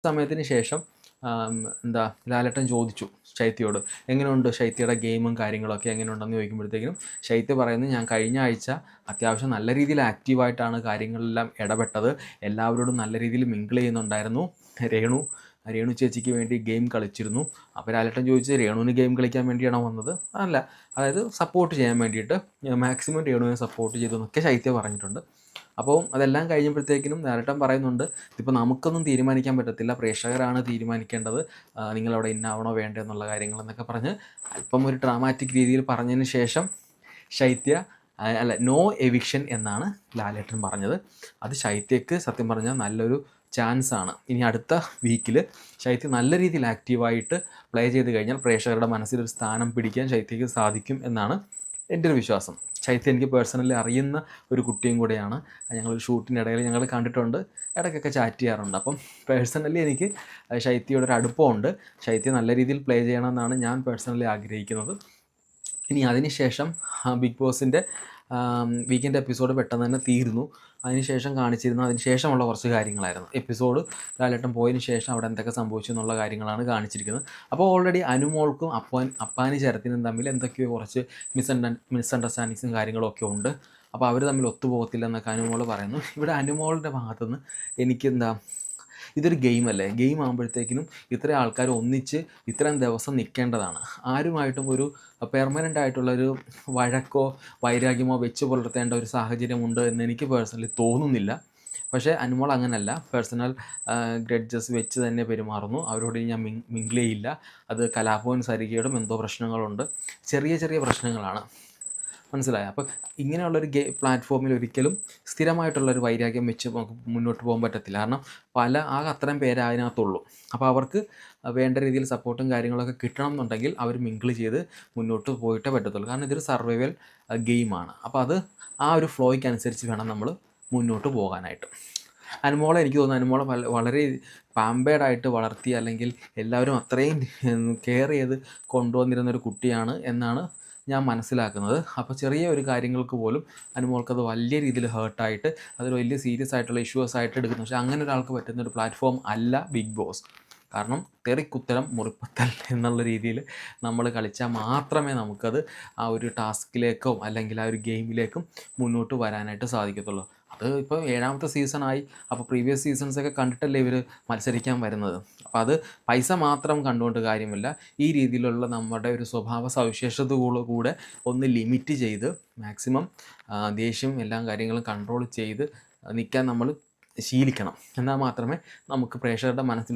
സമയത്തിന് ശേഷം എന്താ ലാലേട്ടൻ ചോദിച്ചു ശൈത്യയോട്, എങ്ങനെയുണ്ട് ശൈത്യയുടെ ഗെയിമും കാര്യങ്ങളൊക്കെ എങ്ങനെയുണ്ടെന്ന് ചോദിക്കുമ്പോഴത്തേക്കും ശൈത്യ പറയുന്നത്, ഞാൻ കഴിഞ്ഞ ആഴ്ച അത്യാവശ്യം നല്ല രീതിയിൽ ആക്റ്റീവായിട്ടാണ് കാര്യങ്ങളെല്ലാം ഇടപെട്ടത്, എല്ലാവരോടും നല്ല രീതിയിൽ മിങ്കിൾ ചെയ്യുന്നുണ്ടായിരുന്നു, രേണു ചേച്ചിക്ക് വേണ്ടി ഗെയിം കളിച്ചിരുന്നു. അപ്പോൾ ലാലേട്ടൻ ചോദിച്ചത്, രേണുവിന് ഗെയിം കളിക്കാൻ വേണ്ടിയാണോ വന്നത്? അല്ല, അതായത് സപ്പോർട്ട് ചെയ്യാൻ വേണ്ടിയിട്ട് മാക്സിമം രേണുവിനെ സപ്പോർട്ട് ചെയ്തു എന്നൊക്കെ ശൈത്യ പറഞ്ഞിട്ടുണ്ട്. അപ്പോൾ അതെല്ലാം കഴിഞ്ഞപ്പോഴത്തേക്കിനും ലാലേട്ടൻ പറയുന്നുണ്ട്, ഇതിപ്പോൾ നമുക്കൊന്നും തീരുമാനിക്കാൻ പറ്റത്തില്ല, പ്രേക്ഷകരാണ് തീരുമാനിക്കേണ്ടത്, നിങ്ങളവിടെ ഇന്നാവണോ വേണ്ടോ എന്നുള്ള കാര്യങ്ങളെന്നൊക്കെ പറഞ്ഞ് അല്പം ഒരു ഡ്രാമാറ്റിക് രീതിയിൽ പറഞ്ഞതിന് ശേഷം ശൈത്യ നോ എവിക്ഷൻ എന്നാണ് ലാലേട്ടൻ പറഞ്ഞത്. അത് ശൈത്യക്ക് സത്യം പറഞ്ഞാൽ നല്ലൊരു ചാൻസാണ്. ഇനി അടുത്ത വീക്കിൽ ശൈത്യ നല്ല രീതിയിൽ ആക്റ്റീവായിട്ട് പ്ലേ ചെയ്ത് കഴിഞ്ഞാൽ പ്രേക്ഷകരുടെ മനസ്സിലൊരു സ്ഥാനം പിടിക്കാൻ ശൈത്യക്ക് സാധിക്കും എന്നാണ് എൻ്റെ ഒരു വിശ്വാസം. ശൈത്യ എനിക്ക് പേഴ്സണലി അറിയുന്ന ഒരു കുട്ടിയും കൂടെയാണ്. ഞങ്ങളൊരു ഷൂട്ടിനിടയിൽ ഞങ്ങൾ കണ്ടിട്ടുണ്ട്, ഇടയ്ക്കൊക്കെ ചാറ്റ് ചെയ്യാറുണ്ട്. അപ്പം പേഴ്സണലി എനിക്ക് ശൈത്യയോടൊരു അടുപ്പമുണ്ട്. ശൈത്യ നല്ല രീതിയിൽ പ്ലേ ചെയ്യണമെന്നാണ് ഞാൻ പേഴ്സണലി ആഗ്രഹിക്കുന്നത്. ഇനി അതിനുശേഷം ബിഗ് ബോസിൻ്റെ വീക്കെൻഡ് എപ്പിസോഡ് പെട്ടെന്ന് തന്നെ തീർന്നു. അതിന് ശേഷമുള്ള കുറച്ച് കാര്യങ്ങളായിരുന്നു. എപ്പിസോഡ് ലാലേട്ടൻ പോയതിന് ശേഷം അവിടെ എന്തൊക്കെ സംഭവിച്ചു എന്നുള്ള കാര്യങ്ങളാണ് കാണിച്ചിരിക്കുന്നത്. അപ്പോൾ ഓൾറെഡി അനുമോൾക്കും അപ്പാനി ശരത്തിനും തമ്മിൽ എന്തൊക്കെയോ കുറച്ച് മിസ്അണ്ടർസ്റ്റാൻഡിങ്സും കാര്യങ്ങളൊക്കെ ഉണ്ട്. അപ്പോൾ അവർ തമ്മിൽ ഒത്തുപോകത്തില്ല എന്നൊക്കെ അനുമോൾ പറയുന്നു. ഇവിടെ അനുമോളുടെ ഭാഗത്തുനിന്ന് എനിക്കെന്താ, ഇതൊരു ഗെയിമല്ലേ, ഗെയിം ആകുമ്പോഴത്തേക്കിനും ഇത്രയും ആൾക്കാർ ഒന്നിച്ച് ഇത്രയും ദിവസം നിൽക്കേണ്ടതാണ്. ആരുമായിട്ടും ഒരു പെർമനൻ്റ് ആയിട്ടുള്ളൊരു വഴക്കോ വൈരാഗ്യമോ വെച്ച് പുലർത്തേണ്ട ഒരു സാഹചര്യമുണ്ട് എന്ന് എനിക്ക് പേഴ്സണലി തോന്നുന്നില്ല. പക്ഷേ അനുമോൾ അങ്ങനല്ല, പേഴ്സണൽ ഗ്രഡ്ജസ് വെച്ച് തന്നെ പെരുമാറുന്നു. അവരോട് ഞാൻ മിങ്കിൾ ചെയ്യില്ല. അത് കലാഭവൻ സരികയോടും എന്തോ പ്രശ്നങ്ങളുണ്ട്, ചെറിയ ചെറിയ പ്രശ്നങ്ങളാണ്, മനസ്സിലായോ? അപ്പോൾ ഇങ്ങനെയുള്ളൊരു പ്ലാറ്റ്ഫോമിൽ ഒരിക്കലും സ്ഥിരമായിട്ടുള്ളൊരു വൈരാഗ്യം വെച്ച് നമുക്ക് മുന്നോട്ട് പോകാൻ പറ്റത്തില്ല. കാരണം അത്രയും പേരെ അതിനകത്തുള്ളൂ. അപ്പോൾ അവർക്ക് വേണ്ട രീതിയിൽ സപ്പോർട്ടും കാര്യങ്ങളൊക്കെ കിട്ടണം എന്നുണ്ടെങ്കിൽ അവർ മിങ്കിൾ ചെയ്ത് മുന്നോട്ട് പോയിട്ടേ പറ്റത്തുള്ളൂ. കാരണം ഇതൊരു സർവൈവൽ ഗെയിമാണ്. അപ്പോൾ അത് ആ ഒരു ഫ്ലോയ്ക്ക് അനുസരിച്ച് വേണം നമ്മൾ മുന്നോട്ട് പോകാനായിട്ട്. അനുമോളെ എനിക്ക് തോന്നുന്നു, അനുമോളെ വളരെ പാമ്പേഡായിട്ട് വളർത്തി, അല്ലെങ്കിൽ എല്ലാവരും അത്രയും കെയർ ചെയ്ത് കൊണ്ടുവന്നിരുന്നൊരു കുട്ടിയാണ് എന്നാണ് ഞാൻ മനസ്സിലാക്കുന്നത്. അപ്പോൾ ചെറിയ ഒരു കാര്യങ്ങൾക്ക് പോലും അനുമോൾക്കത് വലിയ രീതിയിൽ ഹേർട്ടായിട്ട് അതൊരു വലിയ സീരിയസ് ആയിട്ടുള്ള ഇഷ്യൂസ് ആയിട്ട് എടുക്കുന്നു. പക്ഷേ അങ്ങനെ ഒരാൾക്ക് പറ്റുന്നൊരു പ്ലാറ്റ്ഫോം അല്ല ബിഗ് ബോസ്. കാരണം തെറിക്കുത്തരം മുറിപ്പത്തൽ എന്നുള്ള രീതിയിൽ നമ്മൾ കളിച്ചാൽ മാത്രമേ നമുക്കത് ആ ഒരു ടാസ്കിലേക്കോ അല്ലെങ്കിൽ ആ ഒരു ഗെയിമിലേക്കും മുന്നോട്ട് വരാനായിട്ട് സാധിക്കത്തുള്ളൂ. അത് ഇപ്പോൾ 7ാമത്തെ സീസണായി. അപ്പോൾ പ്രീവിയസ് സീസൺസൊക്കെ കണ്ടിട്ടല്ലേ ഇവർ മത്സരിക്കാൻ വരുന്നത്. അപ്പോൾ അത് പൈസ മാത്രം കണ്ടുകൊണ്ട് കാര്യമില്ല. ഈ രീതിയിലുള്ള നമ്മുടെ ഒരു സ്വഭാവ സവിശേഷതകളൂടെ ഒന്ന് ലിമിറ്റ് ചെയ്ത് മാക്സിമം ദേഷ്യം എല്ലാ കാര്യങ്ങളും കൺട്രോൾ ചെയ്ത് നിൽക്കാൻ നമ്മൾ ശീലിക്കണം. എന്നാൽ മാത്രമേ നമുക്ക് പ്രേക്ഷകരുടെ മനസ്സിൽ